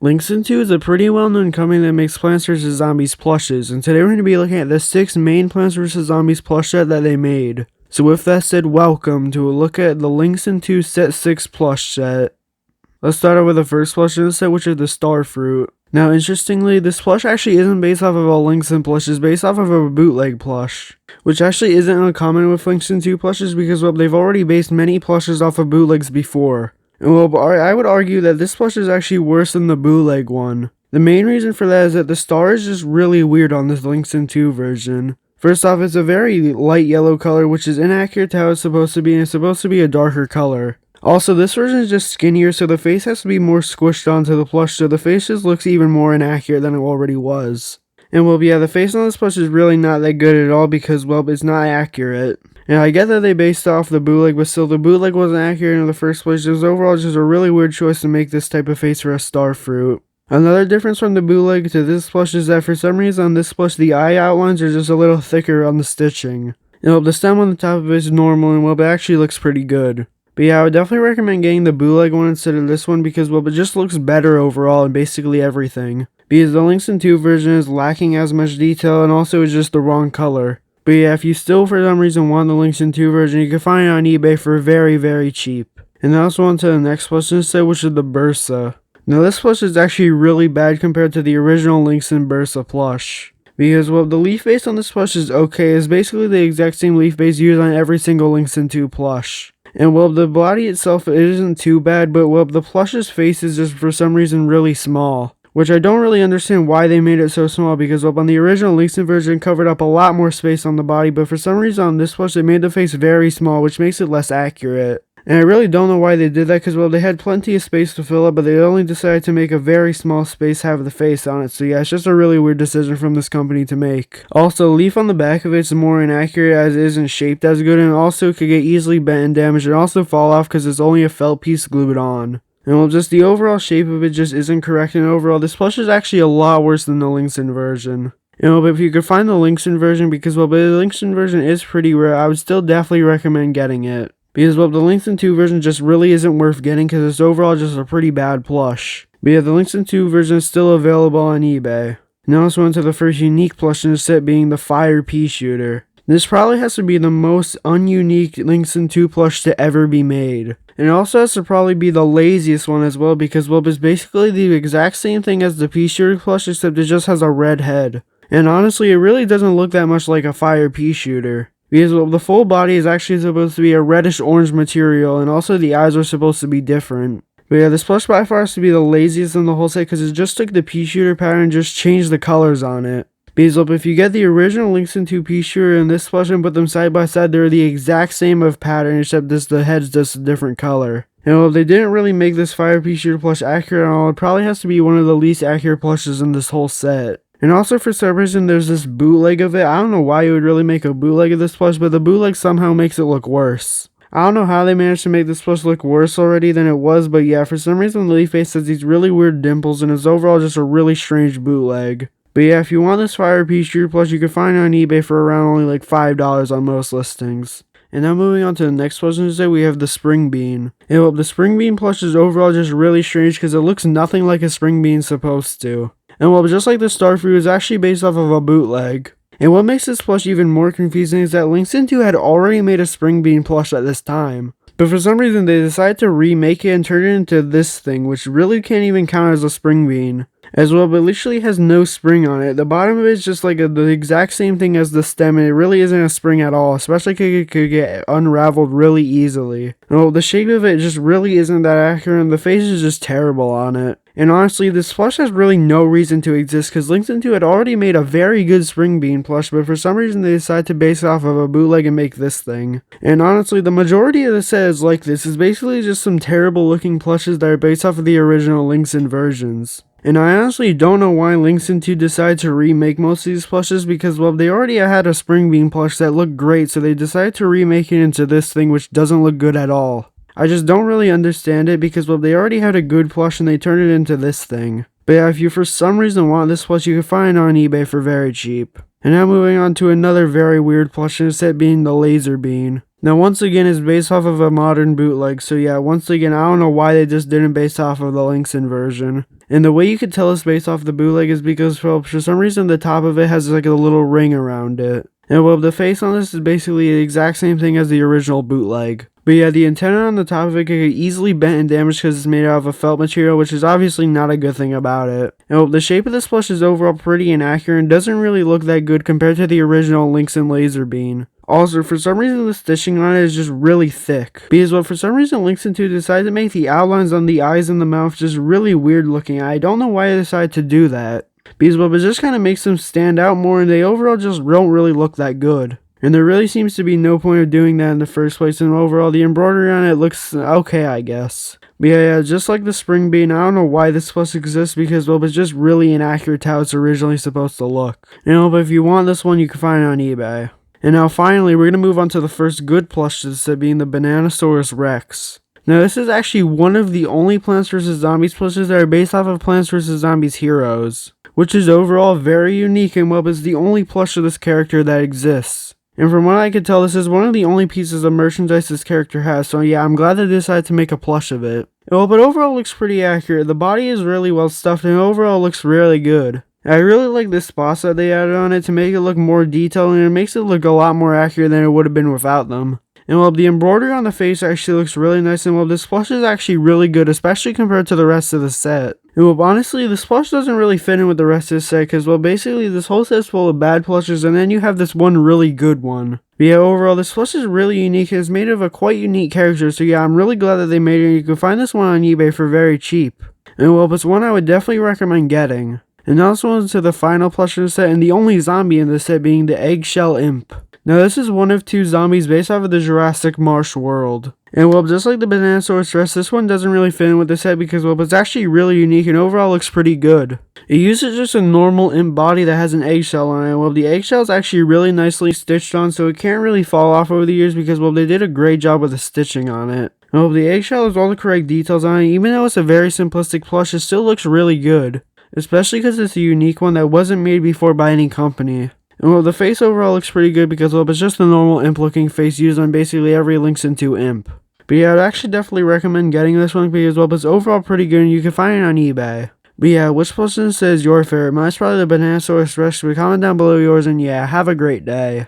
Linxin 2 is a pretty well-known company that makes Plants vs. Zombies plushes, and today we're going to be looking at the 6 main Plants vs. Zombies plush set that they made. So with that said, welcome to a look at the Linxin 2 Set 6 plush set. Let's start out with the first plush in the set, which is the Starfruit. Now interestingly, this plush actually isn't based off of a Linxin plush, it's based off of a bootleg plush. Which actually isn't uncommon with Linxin 2 plushes because well, they've already based many plushes off of bootlegs before. And well, I would argue that this plush is actually worse than the bootleg one. The main reason for that is that the star is just really weird on this Linxin 2 version. First off, it's a very light yellow color, which is inaccurate to how it's supposed to be, and it's supposed to be a darker color. Also, this version is just skinnier, so the face has to be more squished onto the plush, so the face just looks even more inaccurate than it already was. And well, yeah, the face on this plush is really not that good at all because, well, it's not accurate. And I get that they based off the bootleg, but still, the bootleg wasn't accurate in the first place. It was overall just a really weird choice to make this type of face for a Starfruit. Another difference from the bootleg to this plush is that for some reason on this plush, the eye outlines are just a little thicker on the stitching. And well, the stem on the top of it is normal, and well, it actually looks pretty good. But yeah, I would definitely recommend getting the bootleg one instead of this one because, well, it just looks better overall in basically everything. Because the Linxin 2 version is lacking as much detail and also is just the wrong color. But yeah, if you still for some reason want the Linxin 2 version, you can find it on eBay for very, very cheap. And now let's move on to the next plush instead, which is the Bersa. Now this plush is actually really bad compared to the original Linxin Bersa plush. Because, well, the leaf base on this plush is okay, it's basically the exact same leaf base used on every single Linxin 2 plush. And well, the body itself, it isn't too bad, but well, the plush's face is just for some reason really small. Which I don't really understand why they made it so small because well, on the original Linxin version it covered up a lot more space on the body, but for some reason on this plush they made the face very small, which makes it less accurate. And I really don't know why they did that because well, they had plenty of space to fill up, but they only decided to make a very small space have the face on it. So yeah, it's just a really weird decision from this company to make. Also, the leaf on the back of it's more inaccurate as it isn't shaped as good, and also could get easily bent and damaged and also fall off because it's only a felt piece glued on. And well, just the overall shape of it just isn't correct, and overall this plush is actually a lot worse than the Linxin version. And well, but if you could find the Linxin version, because well, but the Linxin version is pretty rare, I would still definitely recommend getting it. Because well, the Linxin 2 version just really isn't worth getting because it's overall just a pretty bad plush. But yeah, the Linxin 2 version is still available on eBay. Now let's go into the first unique plush in the set being the Fire Peashooter. This probably has to be the most ununique Linxin 2 plush to ever be made. And it also has to probably be the laziest one as well because well, it's basically the exact same thing as the Peashooter plush except it just has a red head. And honestly, it really doesn't look that much like a Fire Peashooter. Because well, the full body is actually supposed to be a reddish orange material and also the eyes are supposed to be different. But yeah, this plush by far has to be the laziest in the whole set because it just took the Peashooter pattern and just changed the colors on it. Because if you get the original Linxin 2 Peashooter and this plush and put them side by side, they're the exact same of pattern except the head's just a different color. And well, if they didn't really make this Fire Peashooter plush accurate at all, it probably has to be one of the least accurate plushes in this whole set. And also for some reason there's this bootleg of it. I don't know why you would really make a bootleg of this plush, but the bootleg somehow makes it look worse. I don't know how they managed to make this plush look worse already than it was, but yeah, for some reason the leaf face has these really weird dimples and is overall just a really strange bootleg. But yeah, if you want this Fire Peashooter plush, you can find it on eBay for around only like $5 on most listings. And now moving on to the next plush today, we have the Spring Bean. And well, the Spring Bean plush is overall just really strange because it looks nothing like a Spring Bean's supposed to. And well, just like the Starfruit, is actually based off of a bootleg. And what makes this plush even more confusing is that Linxin 2 had already made a Spring Bean plush at this time. But for some reason they decided to remake it and turn it into this thing, which really can't even count as a Spring Bean. As well, but it literally has no spring on it. The bottom of it is just like the exact same thing as the stem, and it really isn't a spring at all, especially because it could get unraveled really easily. Well, the shape of it just really isn't that accurate, and the face is just terrible on it. And honestly, this plush has really no reason to exist because Linxin 2 had already made a very good Spring Bean plush, but for some reason they decided to base it off of a bootleg and make this thing. And honestly, the majority of the set is like this. It's basically just some terrible looking plushes that are based off of the original Linxin versions. And I honestly don't know why Linxin 2 decided to remake most of these plushes because, well, they already had a Spring Bean plush that looked great, so they decided to remake it into this thing which doesn't look good at all. I just don't really understand it because, well, they already had a good plush and they turned it into this thing. But yeah, if you for some reason want this plush, you can find it on eBay for very cheap. And now moving on to another very weird plush in the set being the Laser Bean. Now once again it's based off of a modern bootleg, so yeah, once again I don't know why they just didn't base off of the Linxin version. And the way you could tell it's based off the bootleg is because, well, for some reason the top of it has like a little ring around it. And well, the face on this is basically the exact same thing as the original bootleg. But yeah, the antenna on the top of it could get easily bent and damaged because it's made out of a felt material, which is obviously not a good thing about it. And well, the shape of this plush is overall pretty inaccurate and doesn't really look that good compared to the original Linxin laser beam. Also, for some reason the stitching on it is just really thick. Because, well, for some reason Linxin 2 decided to make the outlines on the eyes and the mouth just really weird looking. I don't know why they decided to do that. Because, well, it just kind of makes them stand out more and they overall just don't really look that good. And there really seems to be no point of doing that in the first place, and overall the embroidery on it looks okay, I guess. But yeah, just like the spring bean, I don't know why this plush exists because, well, it's just really inaccurate to how it's originally supposed to look. But if you want this one, you can find it on eBay. And now finally, we're going to move on to the first good plush set, being the Bananasaurus Rex. Now this is actually one of the only Plants vs. Zombies plushes that are based off of Plants vs. Zombies heroes, which is overall very unique and, well, is the only plush of this character that exists. And from what I can tell, this is one of the only pieces of merchandise this character has, so yeah, I'm glad they decided to make a plush of it. Well, but overall looks pretty accurate. The body is really well stuffed and overall looks really good. I really like the spots that they added on it to make it look more detailed, and it makes it look a lot more accurate than it would have been without them. And well, the embroidery on the face actually looks really nice, and well, this plush is actually really good, especially compared to the rest of the set. And well, honestly, this plush doesn't really fit in with the rest of the set, because, well, basically this whole set is full of bad plushes, and then you have this one really good one. But yeah, overall, this plush is really unique, and it's made of a quite unique character, so yeah, I'm really glad that they made it, and you can find this one on eBay for very cheap. And well, it's one I would definitely recommend getting. And now let's move on to the final plush in the set, and the only zombie in the set being the Eggshell Imp. Now this is one of two zombies based off of the Jurassic Marsh world. And well, just like the Bananasaurus Rex, this one doesn't really fit in with the set because, well, it's actually really unique and overall looks pretty good. It uses just a normal imp body that has an eggshell on it. Well, the eggshell is actually really nicely stitched on, so it can't really fall off over the years because, well, they did a great job with the stitching on it. Well, the eggshell has all the correct details on it. Even though it's a very simplistic plush, it still looks really good. Especially because it's a unique one that wasn't made before by any company. And well, the face overall looks pretty good because, well, it's just the normal imp looking face used on basically every Linxin 2 imp. But yeah, I'd actually definitely recommend getting this one because, well, it's overall pretty good and you can find it on eBay. But yeah, which person says your favorite? Mine's probably the Bananasaurus Rex, but comment down below yours, and yeah, have a great day.